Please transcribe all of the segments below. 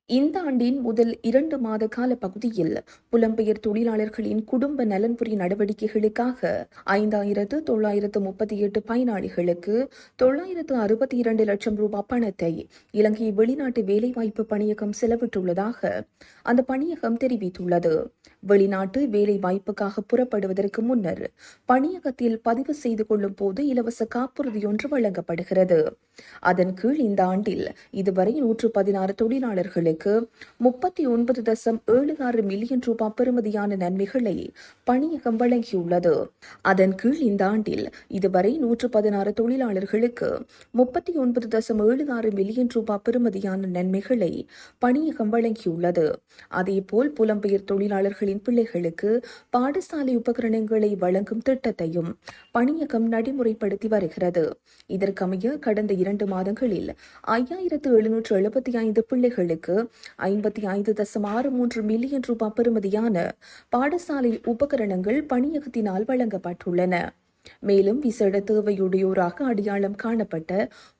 இந்த ஆண்டின் முதல் 2 மாத கால பகுதியில் புலம்பெயர் தொழிலாளர்களின் குடும்ப நலன்புரி நடவடிக்கைகளுக்காக 5,938 பயனாளிகளுக்கு 962 லட்சம் ரூபாய் பணத்தை இலங்கை வெளிநாட்டு வேலைவாய்ப்பு பணியகம் செலவிட்டுள்ளதாக அந்த பணியகம் தெரிவித்துள்ளது. வெளிநாட்டு வேலைவாய்ப்புக்காக புறப்படுவதற்கு முன்னர் பணியகத்தில் பதிவு செய்து கொள்ளும் போது இலவச காப்புறுதியொன்று வழங்கப்படுகிறது. அதன் கீழ் இந்த ஆண்டில் இதுவரை 116 தொழிலாளர்களுக்கு 39.76 மில்லியன் ரூபாய் பெறுமதியான நன்மைகளை பணியகம் வழங்கியுள்ளது. அதன் கீழ் இந்த ஆண்டில் இதுவரை 116 தொழிலாளர்களுக்கு 39.76 மில்லியன் ரூபாய் பெறுமதியான நன்மைகளை பணியகம் வழங்கியுள்ளது. அதேபோல் புலம்பெயர் தொழிலாளர்களின் பிள்ளைகளுக்கு பாடசாலை உபகரணங்களை வழங்கும் திட்டத்தையும் பணியகம் நடைமுறைப்படுத்தி வருகிறது. இதற்கமைய கடந்த 2 மாதங்களில் 5,775 பிள்ளைகளுக்கு 55.63 மில்லியன் ரூபாய் பெறுமதியான பாடசாலை உபகரணங்கள் பணியகத்தினால் வழங்கப்பட்டுள்ளன. மேலும் விசேட தேவையுடையோராக அடையாளம் காணப்பட்ட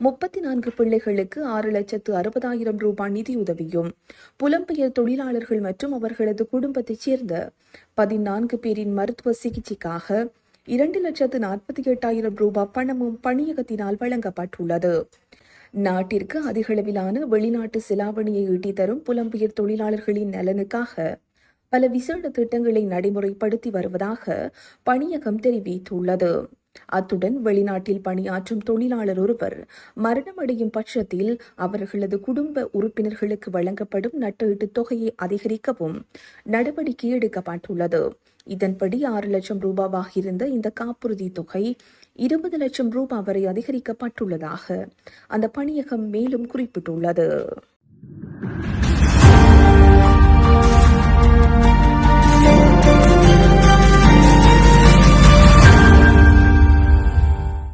34 பிள்ளைகளுக்கு 6,60,000 ரூபாய் நிதியுதவியும், புலம்பெயர் தொழிலாளர்கள் மற்றும் அவர்களது குடும்பத்தைச் சேர்ந்த 14 பேரின் மருத்துவ சிகிச்சைக்காக 2,48,000 ரூபாய் பணமும் பணியகத்தினால் வழங்கப்பட்டுள்ளது. நாட்டிற்கு அதிகளவிலான வெளிநாட்டு செலாவணியை ஈட்டித் தரும் புலம்பெயர் தொழிலாளர்களின் நலனுக்காக பல விசேட திட்டங்களை நடைமுறைப்படுத்தி வருவதாக பணியகம் தெரிவித்துள்ளது. அத்துடன் வெளிநாட்டில் பணியாற்றும் தொழிலாளர் ஒருவர் மரணமடையும் பட்சத்தில் அவர்களது குடும்ப உறுப்பினர்களுக்கு வழங்கப்படும் நட்டஈட்டுத் தொகையை அதிகரிக்கவும் நடவடிக்கை எடுக்கப்பட்டுள்ளது. இதன்படி 6 லட்சம் ரூபாவாக இருந்த இந்த காப்புறுதி தொகை 20 லட்சம் ரூபாய் வரை அதிகரிக்கப்பட்டுள்ளதாக அந்த பணியகம் மேலும் குறிப்பிட்டுள்ளது.